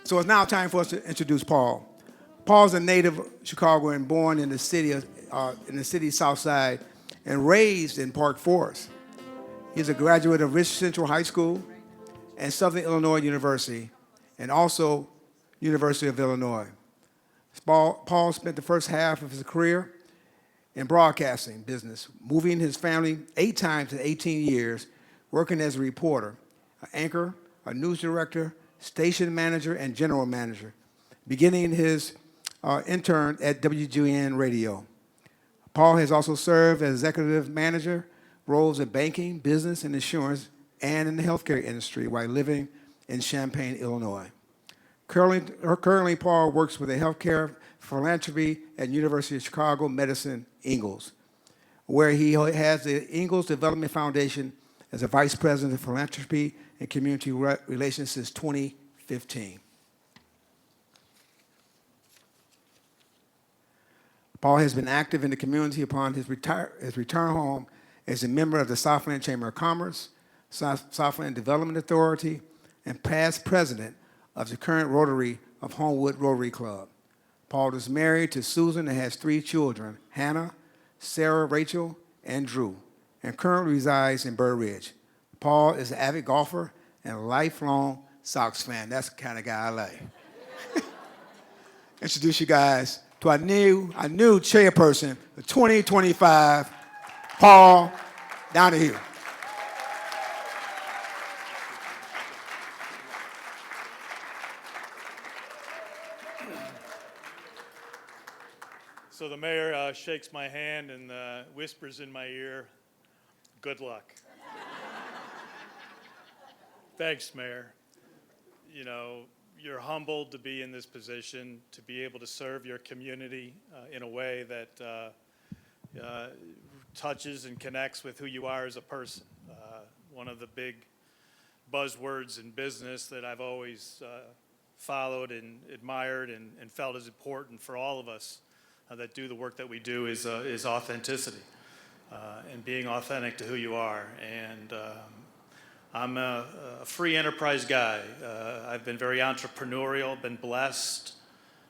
So it's now time for us to introduce Paul. Paul's a native Chicagoan, born in the city South Side, and raised in Park Forest. He's a graduate of Rich Central High School and Southern Illinois University, and also University of Illinois. Paul spent the first half of his career in broadcasting business, moving his family 8 times in 18 years, working as a reporter, an anchor, a news director, station manager, and general manager, beginning his intern at WGN Radio. Paul has also served as executive manager, roles in banking, business, and insurance, and in the healthcare industry while living in Champaign, Illinois. Currently, Paul works with the healthcare philanthropy at University of Chicago Medicine Ingalls, where he has the Ingalls Development Foundation as a vice president of philanthropy and community relations since 2015. Paul has been active in the community upon his return home as a member of the Southland Chamber of Commerce, Southland Development Authority, and past president of the current Rotary of Homewood Rotary Club. Paul is married to Susan and has 3 children, Hannah, Sarah, Rachel, and Drew, and currently resides in Burr Ridge. Paul is an avid golfer and a lifelong Sox fan. That's the kind of guy I like. Introduce you guys to our new chairperson for 2025, Paul Donahue. So the mayor shakes my hand and whispers in my ear, "Good luck." Thanks, Mayor. You know, you're humbled to be in this position, to be able to serve your community in a way that touches and connects with who you are as a person. One of the big buzzwords in business that I've always followed and admired and felt is important for all of us that do the work that we do is authenticity and being authentic to who you are. And I'm a free enterprise guy. I've been very entrepreneurial, been blessed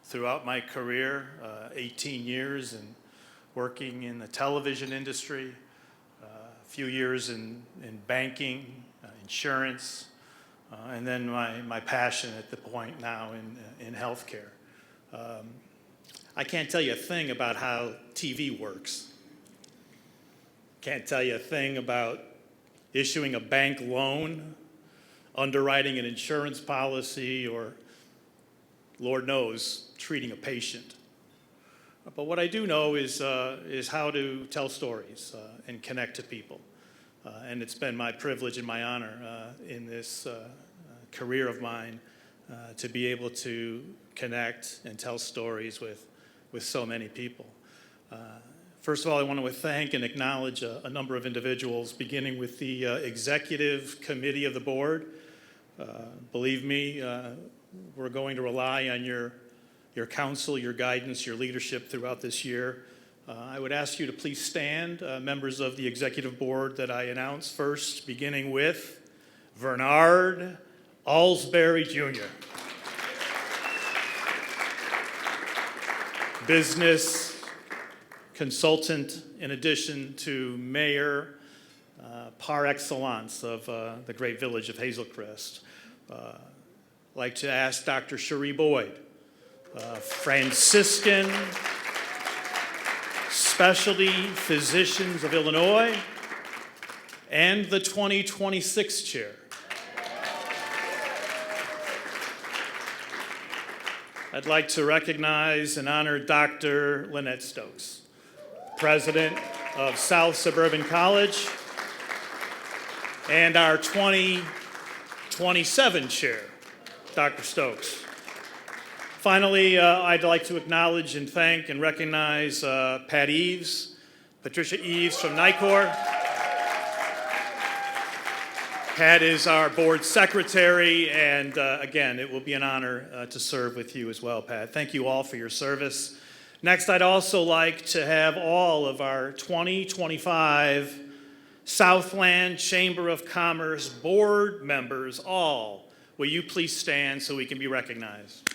throughout my career, 18 years in working in the television industry, a few years in banking, insurance, and then my passion at the point now in healthcare. I can't tell you a thing about how TV works. Can't tell you a thing about issuing a bank loan, underwriting an insurance policy, or, Lord knows, treating a patient. But what I do know is how to tell stories and connect to people. And it's been my privilege and my honor in this career of mine to be able to connect and tell stories with so many people. First of all, I want to thank and acknowledge a number of individuals, beginning with the executive committee of the board. Believe me, we're going to rely on your counsel, your guidance, your leadership throughout this year. I would ask you to please stand, members of the executive board that I announce first, beginning with Bernard Alsbury Jr., business consultant, in addition to mayor par excellence of the great village of Hazel Crest. I'd like to ask Dr. Cherie Boyd, Franciscan Specialty Physicians of Illinois, and the 2026 chair. I'd like to recognize and honor Dr. Lynette Stokes, president of South Suburban College, and our 2027 chair, Dr. Stokes. Finally, I'd like to acknowledge and thank and recognize Pat Eves, Patricia Eves from NICOR. Pat is our board secretary, and again, it will be an honor to serve with you as well, Pat. Thank you all for your service. Next, I'd also like to have all of our 2025 Southland Chamber of Commerce board members all Will you please stand so we can be recognized?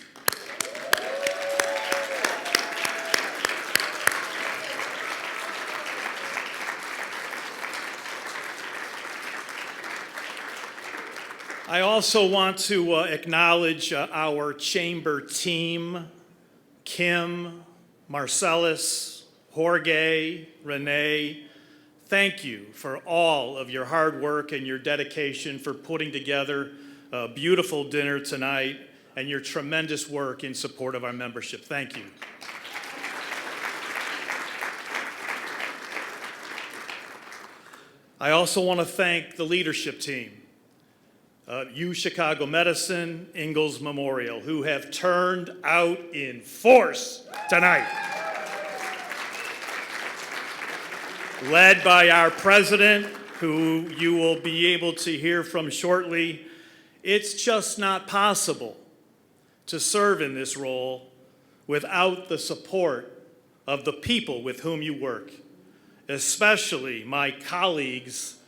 I also want to acknowledge our chamber team, Kim, Marcellus, Jorge, Renee. Thank you for all of your hard work and your dedication for putting together a beautiful dinner tonight and your tremendous work in support of our membership. Thank you. I also want to thank the leadership team, U Chicago Medicine, Ingalls Memorial, who have turned out in force tonight. Led by our president, who you will be able to hear from shortly. It's just not possible to serve in this role without the support of the people with whom you work, especially my colleagues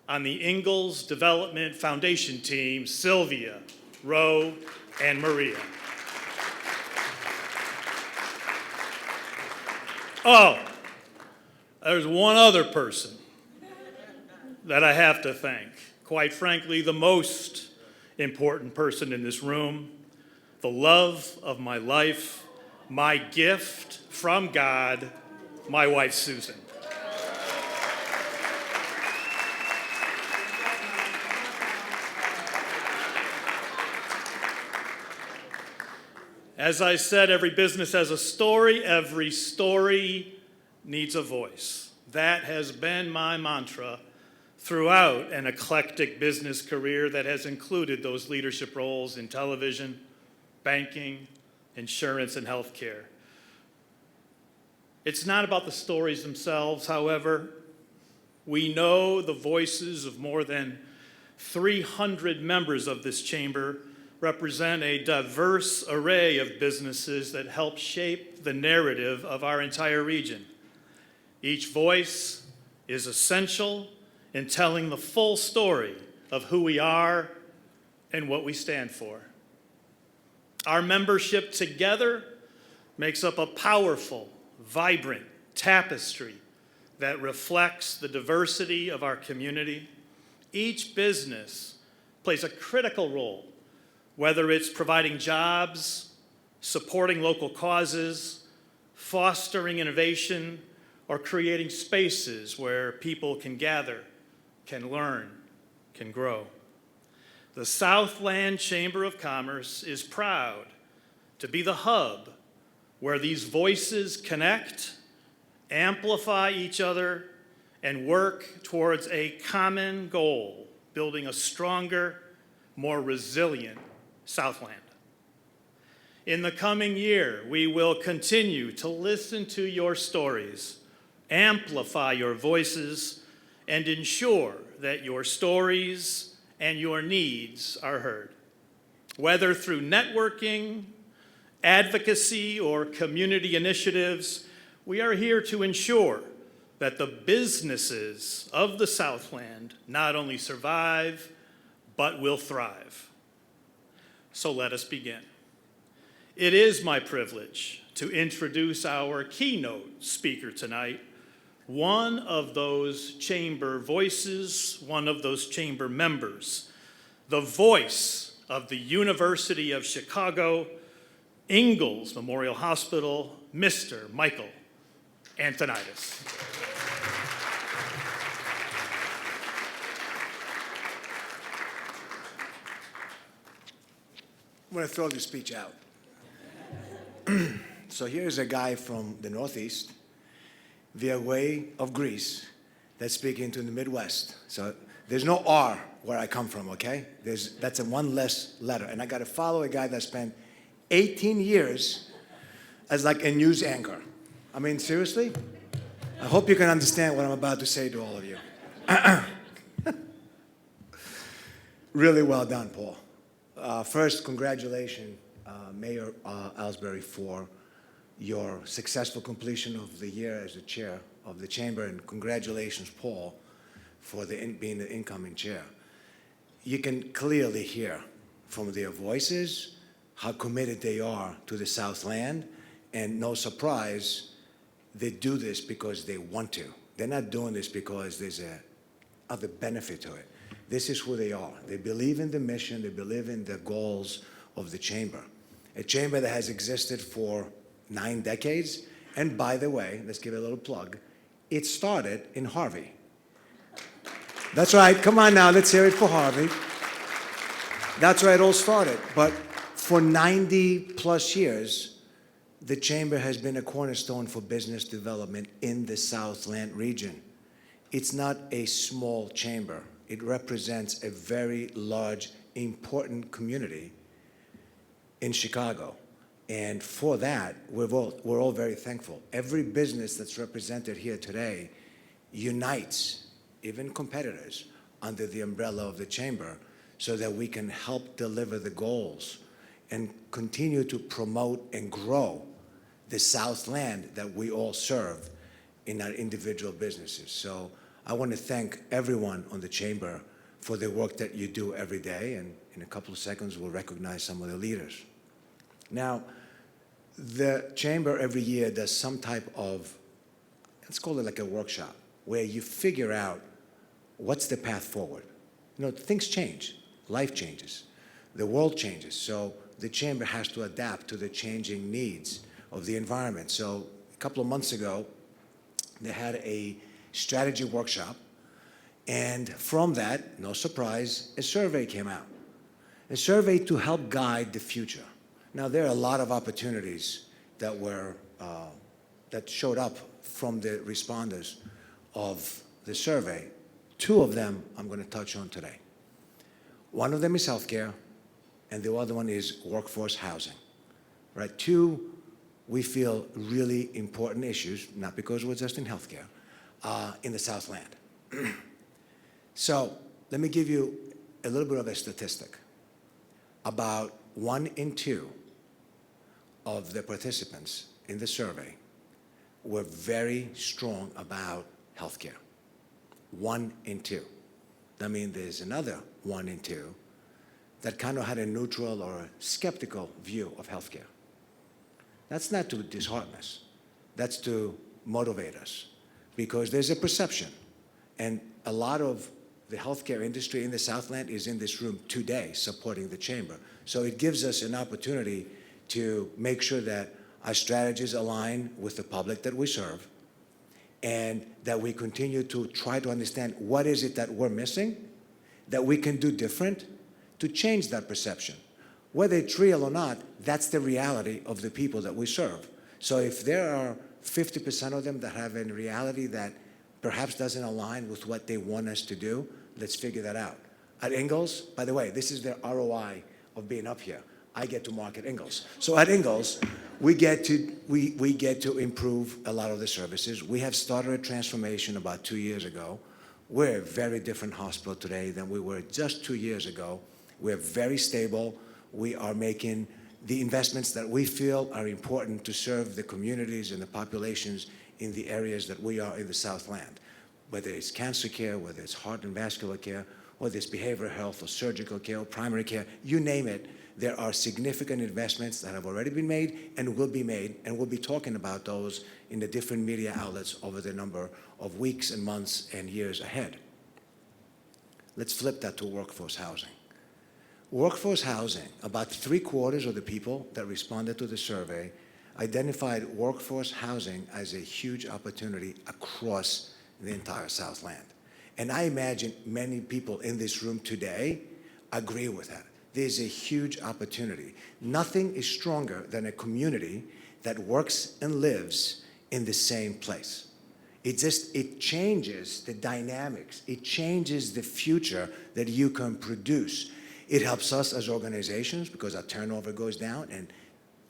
on the Ingalls Development Foundation team, Sylvia, Ro, and Maria. Oh, there's one other person that I have to thank. Quite frankly, the most important person in this room, the love of my life, my gift from God, my wife, Susan. As I said, every business has a story. Every story needs a voice. That has been my mantra throughout an eclectic business career that has included those leadership roles in television, banking, insurance, and healthcare. It's not about the stories themselves, however. We know the voices of more than 300 members of this chamber represent a diverse array of businesses that help shape the narrative of our entire region. Each voice is essential in telling the full story of who we are and what we stand for. Our membership together makes up a powerful, vibrant tapestry that reflects the diversity of our community. Each business plays a critical role, whether it's providing jobs, supporting local causes, fostering innovation, or creating spaces where people can gather, can learn, can grow. The Southland Chamber of Commerce is proud to be the hub where these voices connect, amplify each other, and work towards a common goal, building a stronger, more resilient Southland. In the coming year, we will continue to listen to your stories, amplify your voices, and ensure that your stories and your needs are heard. Whether through networking, advocacy, or community initiatives, we are here to ensure that the businesses of the Southland not only survive, but will thrive. So let us begin. It is my privilege to introduce our keynote speaker tonight, one of those chamber voices, one of those chamber members, the voice of the University of Chicago, Ingalls Memorial Hospital, Mr. Michael Antoniadis. I'm going to throw this speech out. So here's a guy from the Northeast, via way of Greece, that's speaking to the Midwest. So there's no R where I come from, okay? That's a one less letter. And I got to follow a guy that spent 18 years as like a news anchor. I mean, seriously? I hope you can understand what I'm about to say to all of you. Really well done, Paul. First, congratulations, Mayor Ellsbury, for your successful completion of the year as the chair of the chamber, and congratulations, Paul, for being the incoming chair. You can clearly hear from their voices, how committed they are to the Southland, and no surprise, they do this because they want to. They're not doing this because there's a other benefit to it. This is who they are. They believe in the mission, they believe in the goals of the chamber. A chamber that has existed for 9 decades, and by the way, let's give it a little plug, it started in Harvey. That's right, come on now, let's hear it for Harvey. That's where it all started. But for 90 plus years, the chamber has been a cornerstone for business development in the Southland region. It's not a small chamber. It represents a very large, important community in Chicago. And for that, we're all very thankful. Every business that's represented here today unites, even competitors, under the umbrella of the chamber so that we can help deliver the goals and continue to promote and grow the Southland that we all serve in our individual businesses. So I want to thank everyone on the chamber for the work that you do every day, and in a couple of seconds we'll recognize some of the leaders. Now, the chamber every year does some type of, let's call it like a workshop, where you figure out what's the path forward. You know, things change, life changes, the world changes, so the chamber has to adapt to the changing needs of the environment. So a couple of months ago, they had a strategy workshop, and from that, no surprise, a survey came out. A survey to help guide the future. Now, there are a lot of opportunities that that showed up from the responders of the survey. 2 of them I'm going to touch on today. One of them is healthcare, and the other one is workforce housing. Right? 2, we feel, really important issues, not because we're just in healthcare, in the Southland. So let me give you a little bit of a statistic. About 1 in 2 of the participants in the survey were very strong about healthcare. 1 in 2. That means there's another 1 in 2 that kind of had a neutral or a skeptical view of healthcare. That's not to dishearten us. That's to motivate us, because there's a perception, and a lot of the healthcare industry in the Southland is in this room today supporting the chamber. So it gives us an opportunity to make sure that our strategies align with the public that we serve, and that we continue to try to understand what is it that we're missing, that we can do different to change that perception. Whether it's real or not, that's the reality of the people that we serve. So if there are 50% of them that have a reality that perhaps doesn't align with what they want us to do, let's figure that out. At Ingalls, by the way, this is the ROI of being up here. I get to market Ingalls. So at Ingalls, we get to improve a lot of the services. We have started a transformation about 2 years ago. We're a very different hospital today than we were just 2 years ago. We're very stable. We are making the investments that we feel are important to serve the communities and the populations in the areas that we are in the Southland, whether it's cancer care, whether it's heart and vascular care, whether it's behavioral health or surgical care or primary care, you name it. There are significant investments that have already been made and will be made, and we'll be talking about those in the different media outlets over the number of weeks and months and years ahead. Let's flip that to workforce housing. Workforce housing, about 3/4 of the people that responded to the survey identified workforce housing as a huge opportunity across the entire Southland. And I imagine many people in this room today agree with that. There's a huge opportunity. Nothing is stronger than a community that works and lives in the same place. It changes the dynamics. It changes the future that you can produce. It helps us as organizations because our turnover goes down, and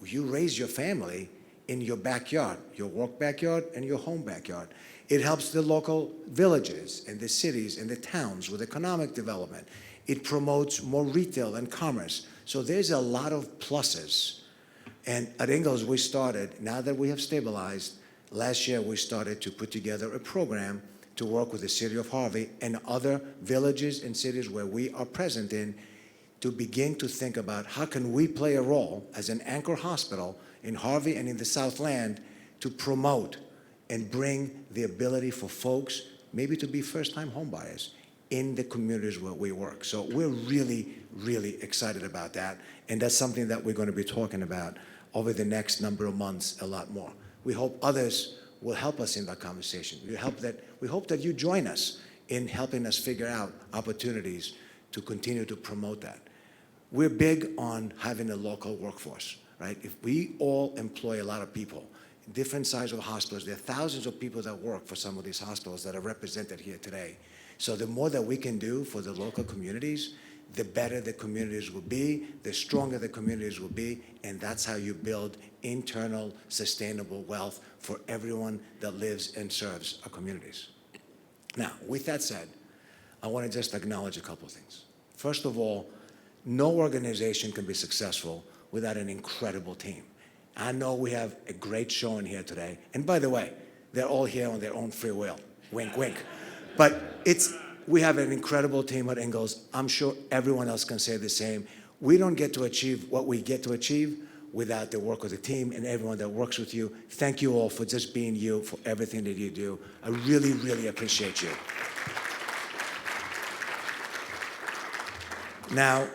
you raise your family in your backyard, your work backyard and your home backyard. It helps the local villages and the cities and the towns with economic development. It promotes more retail and commerce. So there's a lot of pluses. And at Ingalls, we started, now that we have stabilized, last year we started to put together a program to work with the city of Harvey and other villages and cities where we are present in to begin to think about how can we play a role as an anchor hospital in Harvey and in the Southland to promote and bring the ability for folks maybe to be first-time homebuyers in the communities where we work. So we're really, really excited about that, and that's something that we're going to be talking about over the next number of months a lot more. We hope others will help us in that conversation. We hope that you join us in helping us figure out opportunities to continue to promote that. We're big on having a local workforce, right? If we all employ a lot of people, different size of hospitals, there are thousands of people that work for some of these hospitals that are represented here today. So the more that we can do for the local communities, the better the communities will be, the stronger the communities will be, and that's how you build internal, sustainable wealth for everyone that lives and serves our communities. Now, with that said, I want to just acknowledge a couple of things. First of all, no organization can be successful without an incredible team. I know we have a great showing here today, and by the way, they're all here on their own free will. Wink, wink. But we have an incredible team at Ingalls. I'm sure everyone else can say the same. We don't get to achieve what we get to achieve without the work of the team and everyone that works with you. Thank you all for just being you, for everything that you do. I really, really appreciate you. Now,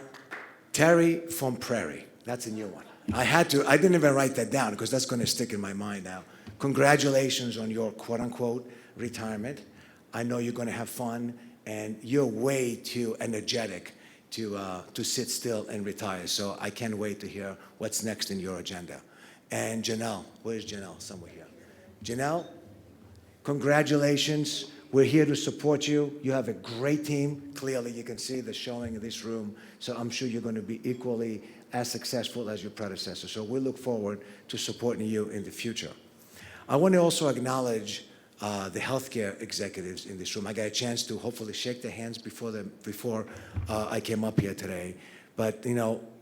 Terry from Prairie, that's a new one. I didn't even write that down because that's going to stick in my mind now. Congratulations on your quote-unquote retirement. I know you're going to have fun, and you're way too energetic to sit still and retire. So I can't wait to hear what's next in your agenda. And Janelle, where's Janelle? Somewhere here. Janelle, congratulations. We're here to support you. You have a great team. Clearly, you can see the showing in this room. So I'm sure you're going to be equally as successful as your predecessor. So we look forward to supporting you in the future. I want to also acknowledge the healthcare executives in this room. I got a chance to hopefully shake their hands before I came up here today. But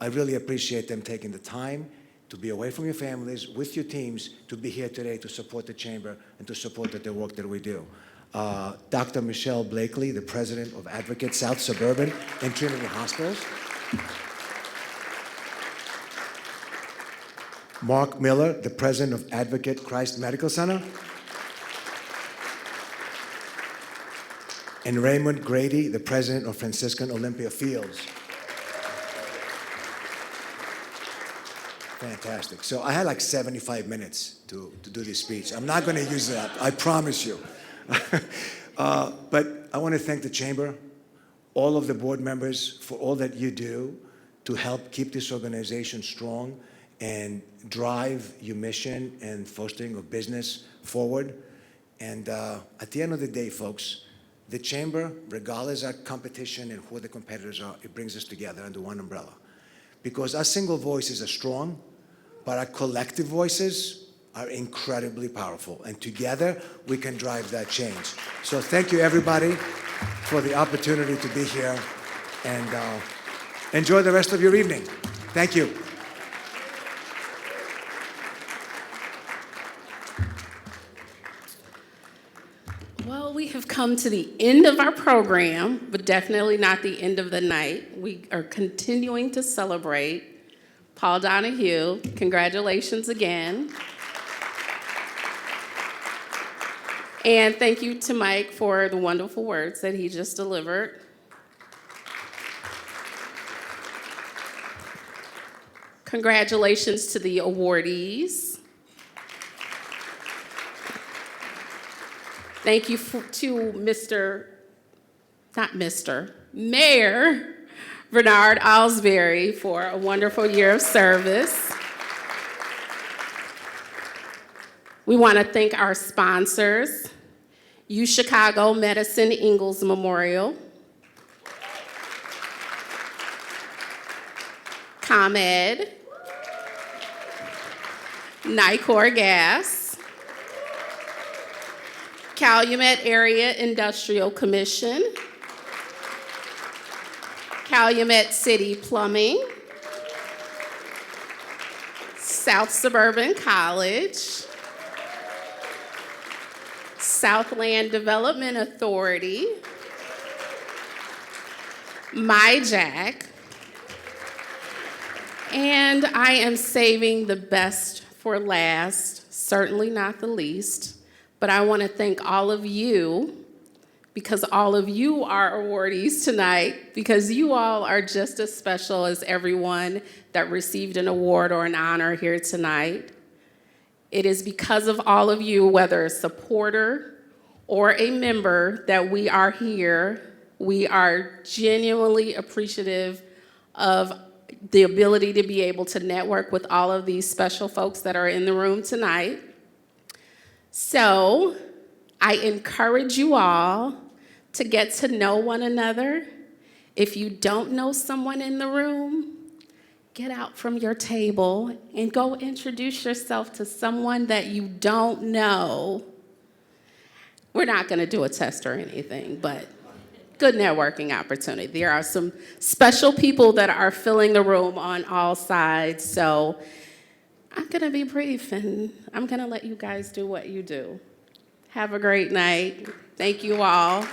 I really appreciate them taking the time to be away from your families, with your teams, to be here today to support the Chamber and to support the work that we do. Dr. Michelle Blakely, the president of Advocate South Suburban and Trinity Hospitals. Mark Miller, the president of Advocate Christ Medical Center. And Raymond Grady, the president of Franciscan Olympia Fields. Fantastic. So I had like 75 minutes to do this speech. I'm not going to use that, I promise you. But I want to thank the Chamber, all of the board members for all that you do to help keep this organization strong and drive your mission and fostering of business forward. And at the end of the day, folks, the Chamber, regardless of competition and who the competitors are, it brings us together under one umbrella. Because our single voices are strong, but our collective voices are incredibly powerful. And together, we can drive that change. So thank you, everybody, for the opportunity to be here. And enjoy the rest of your evening. Thank you. Well, we have come to the end of our program, but definitely not the end of the night. We are continuing to celebrate Paul Donahue. Congratulations again. And thank you to Mike for the wonderful words that he just delivered. Congratulations to the awardees. Thank you to Mayor Bernard Alsbury for a wonderful year of service. We want to thank our sponsors, UChicago Medicine Ingalls Memorial, ComEd, Nicor Gas, Calumet Area Industrial Commission, Calumet City Plumbing, South Suburban College, Southland Development Authority, MyJack, And I am saving the best for last, certainly not the least, but I want to thank all of you, because all of you are awardees tonight, because you all are just as special as everyone that received an award or an honor here tonight. It is because of all of you, whether a supporter or a member, that we are here. We are genuinely appreciative of the ability to be able to network with all of these special folks that are in the room tonight. So I encourage you all to get to know one another. If you don't know someone in the room, get out from your table and go introduce yourself to someone that you don't know. We're not going to do a test or anything, but good networking opportunity. There are some special people that are filling the room on all sides, so I'm going to be brief, and I'm going to let you guys do what you do. Have a great night. Thank you all.